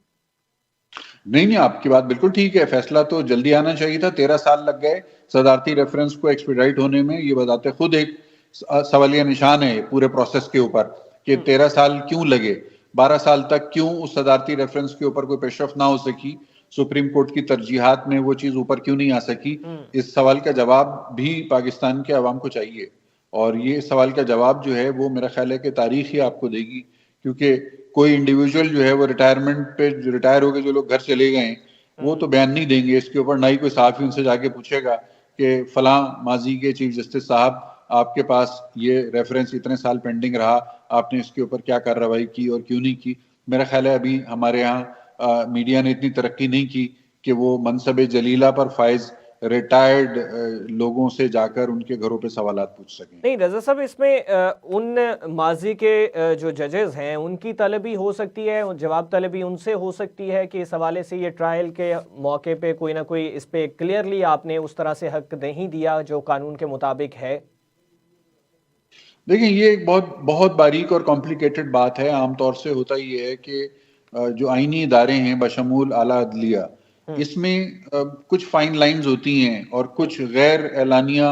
नहीं, आपकी बात बिल्कुल ठीक है, फैसला तो जल्दी आना चाहिए था। 13 साल लग गए सदारती रेफरेंस को एक्सपीडाइट होने में। ये बताते खुद एक सवालिया निशान है पूरे प्रोसेस के ऊपर कि 13 साल क्यों लगे, 12 साल तक क्यों उस सदारती रेफरेंस के ऊपर कोई पेशरफ ना हो सकी, सुप्रीम कोर्ट की तरजीहात में वो चीज ऊपर क्यों नहीं आ सकी। इस सवाल का जवाब भी पाकिस्तान के अवाम को चाहिए, और ये सवाल का जवाब जो है वो मेरा ख्याल है कि तारीख ही आपको देगी, क्योंकि कोई इंडिविजुअल जो है वो रिटायरमेंट पे रिटायर हो गए जो लोग घर चले गए वो तो बयान नहीं देंगे इसके ऊपर, ना ही कोई सहाफी उनसे जाके पूछेगा कि फलां माजी के चीफ जस्टिस साहब आपके पास ये रेफरेंस इतने साल पेंडिंग रहा, आपने इसके ऊपर क्या कार्रवाई की और क्यों नहीं की। मेरा ख्याल है अभी हमारे यहाँ मीडिया ने इतनी तरक्की नहीं की कि वो मनसब जलीला पर फायज रिटायर्ड लोगों से जाकर उनके घरों पे सवालात पूछ सकें। नहीं रजा साहब, इसमें उन माजी के जो जजेस हैं उनकी तलबी हो सकती है, जवाब तलबी उनसे हो सकती है कि इस हवाले से ये ट्रायल के मौके पे कोई ना कोई इस पे क्लियरली आपने उस तरह से हक नहीं दिया जो कानून के मुताबिक है। देखिए, ये एक बहुत बहुत बारीक और कॉम्प्लिकेटेड बात है। आमतौर से होता ये है कि जो आईनी इदारे हैं बशमूल आला अदलिया, इसमें कुछ फाइन लाइंस होती हैं और कुछ गैर एलानिया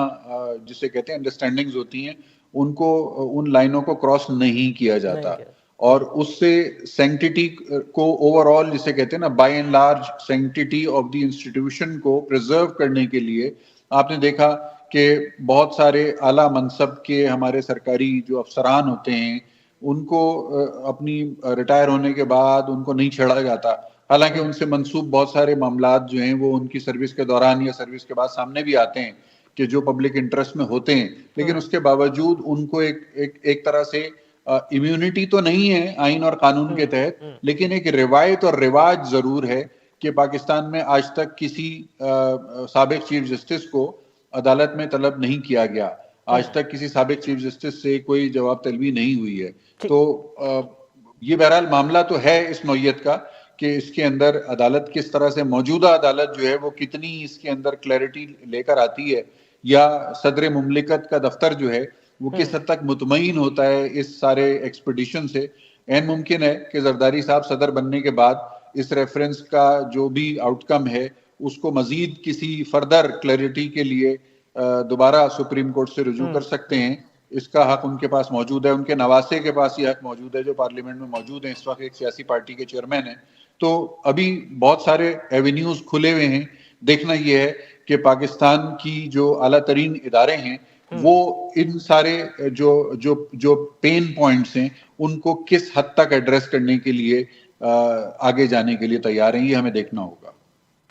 जिसे कहते हैं अंडरस्टैंडिंग्स होती हैं, उनको उन लाइनों को क्रॉस नहीं किया जाता, और उससे सैंक्टिटी को ओवरऑल जिसे कहते हैं ना by and large sanctity of the institution को प्रिजर्व करने के लिए आपने देखा कि बहुत सारे आला मनसब के हमारे सरकारी जो अफसरान होते हैं उनको अपनी रिटायर होने के बाद उनको नहीं छेड़ा जाता, हालांकि उनसे मंसूब बहुत सारे मामलात जो हैं वो उनकी सर्विस के दौरान या सर्विस के बाद सामने भी आते हैं कि जो पब्लिक इंटरेस्ट में होते हैं, लेकिन उसके बावजूद उनको एक तरह से इम्यूनिटी तो नहीं है आइन और कानून के तहत, लेकिन एक रिवायत और रिवाज जरूर है कि पाकिस्तान में आज तक किसी साबिक चीफ जस्टिस को अदालत में तलब नहीं किया गया, आज तक किसी साबिक चीफ जस्टिस से कोई जवाब तलबी नहीं हुई है। तो ये बहरहाल मामला तो है इस नौयत का कि इसके अंदर अदालत किस तरह से, मौजूदा अदालत जो है वो कितनी इसके अंदर क्लैरिटी लेकर आती है, या सदर मुमलिकत का दफ्तर जो है वो किस हद तक मुतमईन होता है इस सारे एक्सपीडिशन से। एन मुमकिन है कि जरदारी साहब सदर बनने के बाद इस रेफरेंस का जो भी आउटकम है उसको मजीद किसी फर्दर क्लैरिटी के लिए दोबारा सुप्रीम कोर्ट से रुजू कर सकते हैं। इसका हक उनके पास मौजूद है, उनके नवासे के पास ये हक मौजूद है जो पार्लियामेंट में मौजूद है, इस वक्त एक सियासी पार्टी के चेयरमैन है। तो अभी बहुत सारे एवेन्यूज खुले हुए हैं। देखना यह है कि पाकिस्तान की जो आला तरीन इदारे हैं वो इन सारे जो जो जो पेन पॉइंट्स हैं उनको किस हद तक एड्रेस करने के लिए आगे जाने के लिए तैयार हैं, ये हमें देखना होगा।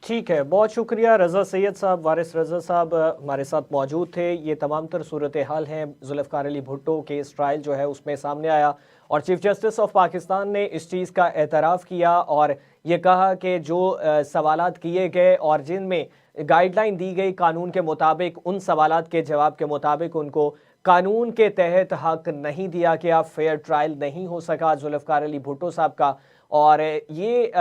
ठीक है, बहुत शुक्रिया रज़ा सैयद साहब, वारिस रज़ा साहब हमारे साथ मौजूद थे। ये तमाम तर सूरत हाल हैं, जुल्फ़िकार अली भुट्टो केस ट्रायल जो है उसमें सामने आया और चीफ जस्टिस ऑफ पाकिस्तान ने इस चीज़ का एतराफ़ किया और ये कहा कि जो सवालात किए गए और जिनमें गाइडलाइन दी गई कानून के मुताबिक, उन सवालात के जवाब के मुताबिक उनको कानून के तहत हक नहीं दिया गया, फेयर ट्रायल नहीं हो सका जुल्फ़िकार अली भुट्टो साहब का, और ये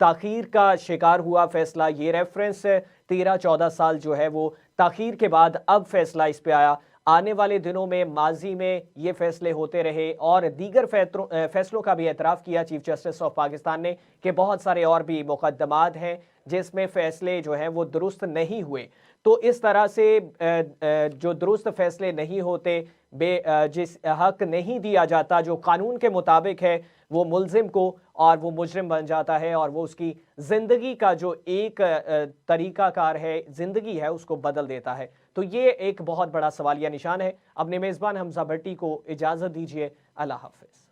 ताख़ीर का शिकार हुआ फैसला। ये रेफरेंस 13-14 साल जो है वो ताख़ीर के बाद अब फैसला इस पे आया। आने वाले दिनों में माजी में ये फैसले होते रहे और दीगर फैसलों का भी एतराफ़ किया चीफ जस्टिस ऑफ पाकिस्तान ने कि बहुत सारे और भी मुकदमात हैं जिसमें फ़ैसले जो हैं वो दुरुस्त नहीं हुए। तो इस तरह से जो दुरुस्त फैसले नहीं होते, जिस हक नहीं दिया जाता जो कानून के मुताबिक है, वो मुल्जिम को और वो मुजरिम बन जाता है और वो उसकी ज़िंदगी का जो एक तरीक़ाकार है, ज़िंदगी है, उसको बदल देता है। तो ये एक बहुत बड़ा सवालिया निशान है। अपने मेज़बान हमजा भट्टी को इजाज़त दीजिए। अल्लाह हाफिज़।